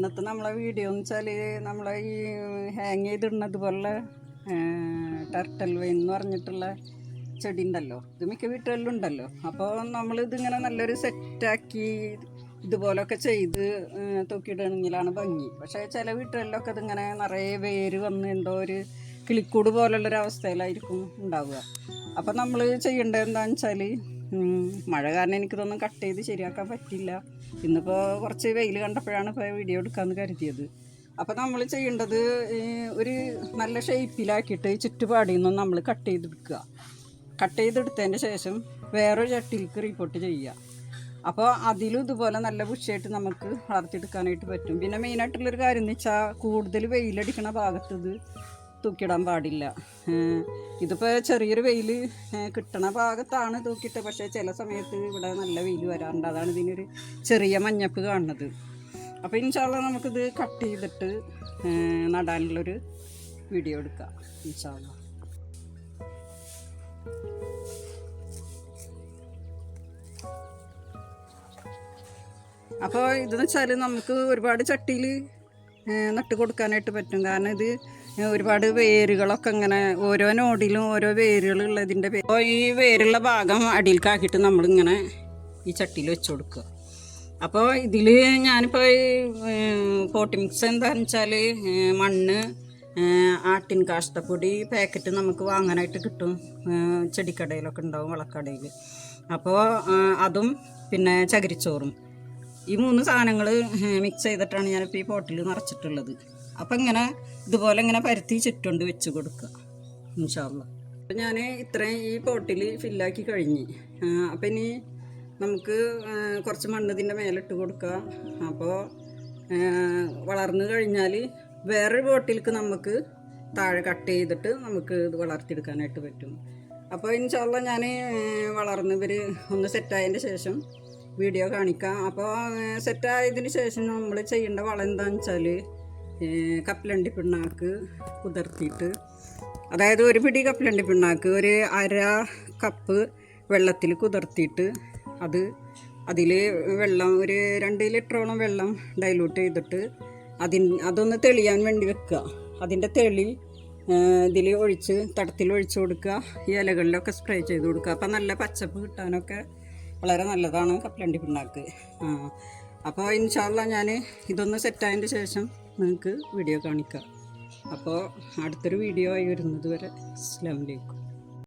ഇന്നത്തെ നമ്മളെ വീഡിയോ എന്ന് വെച്ചാൽ നമ്മളെ ഈ ഹാങ് ചെയ്തിടുന്നത് പോലെ ടർട്ടൽ വൈൻ എന്ന് പറഞ്ഞിട്ടുള്ള ചെടി ഉണ്ടല്ലോ, ഇത് മിക്ക വീട്ടുകളിലും ഉണ്ടല്ലോ. അപ്പോൾ നമ്മളിതിങ്ങനെ നല്ലൊരു സെറ്റാക്കി ഇതുപോലൊക്കെ ചെയ്ത് തൂക്കിയിടുകയാണെങ്കിലാണ് ഭംഗി. പക്ഷേ ചില വീട്ടുകളിലൊക്കെ ഇതിങ്ങനെ നിറയെ വേര് വന്ന് എന്തോ ഒരു കിളിക്കൂട് പോലുള്ളൊരവസ്ഥയിലായിരിക്കും ഉണ്ടാവുക. അപ്പോൾ നമ്മൾ ചെയ്യേണ്ടത് എന്താണെന്ന് വെച്ചാൽ, മഴ കാരണം എനിക്കിതൊന്നും കട്ട് ചെയ്ത് ശരിയാക്കാൻ പറ്റില്ല. ഇന്നിപ്പോൾ കുറച്ച് വെയിൽ കണ്ടപ്പോഴാണ് ഇപ്പോൾ വീഡിയോ എടുക്കാമെന്ന് കരുതിയത്. അപ്പോൾ നമ്മൾ ചെയ്യേണ്ടത് ഒരു നല്ല ഷേപ്പിലാക്കിയിട്ട് ചുറ്റുപാടിൽ നിന്നും നമ്മൾ കട്ട് ചെയ്തെടുക്കുക. കട്ട് ചെയ്തെടുത്തതിൻ്റെ ശേഷം വേറൊരു ചട്ടിയിലേക്ക് റിപ്പോർട്ട് ചെയ്യുക. അപ്പോൾ അതിലും ഇതുപോലെ നല്ല ബുഷിയായിട്ട് നമുക്ക് വളർത്തിയെടുക്കാനായിട്ട് പറ്റും. പിന്നെ മെയിനായിട്ടുള്ളൊരു കാര്യം എന്ന് വെച്ചാൽ, കൂടുതൽ വെയിലടിക്കണ ഭാഗത്ത് ഇത് തൂക്കിയിടാൻ പാടില്ല. ഇതിപ്പോൾ ചെറിയൊരു വെയിൽ കിട്ടണ ഭാഗത്താണ് തൂക്കിയിട്ട്, പക്ഷേ ചില സമയത്ത് ഇവിടെ നല്ല വെയിൽ വരാറുണ്ട്. അതാണ് ഇതിനൊരു ചെറിയ മഞ്ഞപ്പ് കാണുന്നത്. അപ്പോൾ ഇൻഷാല്ലാ നമുക്കിത് കട്ട് ചെയ്തിട്ട് നടാനുള്ളൊരു വീഡിയോ എടുക്കാം ഇൻഷാല്ലാ. അപ്പോൾ ഇതെന്ന് വെച്ചാൽ നമുക്ക് ഒരുപാട് ചട്ടിയിൽ നട്ട് കൊടുക്കാനായിട്ട് പറ്റും. കാരണം ഇത് ഒരുപാട് വേരുകളൊക്കെ ഇങ്ങനെ ഓരോ നോഡിലും ഓരോ വേരുകളുള്ളതിൻ്റെ അപ്പോൾ ഈ വേരുള്ള ഭാഗം അടിയിലേക്കാക്കിയിട്ട് നമ്മളിങ്ങനെ ഈ ചട്ടിയിൽ വെച്ച് കൊടുക്കുക. അപ്പോൾ ഇതിൽ ഞാനിപ്പോൾ പോട്ടി മിക്സ് എന്താണെന്ന് വെച്ചാൽ, മണ്ണ്, ആട്ടിൻ കാഷ്ടപ്പൊടി പാക്കറ്റ് നമുക്ക് വാങ്ങാനായിട്ട് കിട്ടും, ചെടിക്കടയിലൊക്കെ ഉണ്ടാവും, വളക്കടയിൽ. അപ്പോൾ അതും പിന്നെ ചകിരിച്ചോറും, ഈ 3 സാധനങ്ങൾ മിക്സ് ചെയ്തിട്ടാണ് ഞാനിപ്പോൾ ഈ പോട്ടിൽ നിറച്ചിട്ടുള്ളത്. അപ്പം ഇങ്ങനെ ഇതുപോലെ ഇങ്ങനെ പരത്തി ചുറ്റുകൊണ്ട് വെച്ച് കൊടുക്കുക ഇൻഷാല്ലാ. അപ്പം ഞാൻ ഇത്രയും ഈ പോട്ടിൽ ഫില്ലാക്കി കഴിഞ്ഞ്. അപ്പം ഇനി നമുക്ക് കുറച്ച് മണ്ണ് ഇതിൻ്റെ മേലിട്ട് കൊടുക്കുക. അപ്പോൾ വളർന്നു കഴിഞ്ഞാൽ വേറൊരു പോട്ടിലേക്ക് നമുക്ക് താഴെ കട്ട് ചെയ്തിട്ട് നമുക്ക് ഇത് വളർത്തിയെടുക്കാനായിട്ട് പറ്റും. അപ്പോൾ ഇൻഷാല്ലാ ഞാൻ വളർന്ന് ഇവർ ഒന്ന് സെറ്റായതിൻ്റെ ശേഷം വീഡിയോ കാണിക്കാം. അപ്പോൾ സെറ്റായതിന് ശേഷം നമ്മൾ ചെയ്യേണ്ട വളം എന്താണെന്ന് വെച്ചാൽ, കപ്പലണ്ടി പിണ്ണാക്ക് കുതിർത്തിയിട്ട്, അതായത് ഒരു പിടി കപ്പലണ്ടി പിണ്ണാക്ക് ഒരു 1/2 കപ്പ് വെള്ളത്തിൽ കുതിർത്തിയിട്ട് അതിൽ വെള്ളം ഒരു 2 ലിറ്ററോളം വെള്ളം ഡൈലൂട്ട് ചെയ്തിട്ട് അതൊന്ന് തെളിയാൻ വേണ്ടി വെക്കുക. അതിൻ്റെ തെളി ഇതിൽ ഒഴിച്ച് തടത്തിൽ ഒഴിച്ച് കൊടുക്കുക. ഈ ഇലകളിലൊക്കെ സ്പ്രേ ചെയ്ത് കൊടുക്കുക. അപ്പം നല്ല പച്ചപ്പ് കിട്ടാനൊക്കെ വളരെ നല്ലതാണ് കപ്പലണ്ടി പിണ്ണാക്ക്. അപ്പോൾ ഇൻഷാല്ലാ ഞാൻ ഇതൊന്ന് സെറ്റായതിൻ്റെ ശേഷം നിങ്ങൾക്ക് വീഡിയോ കാണിക്കാം. അപ്പോൾ അടുത്തൊരു വീഡിയോ ആയി വരുന്നത് വരെ അസ്സലാമു അലൈക്കും.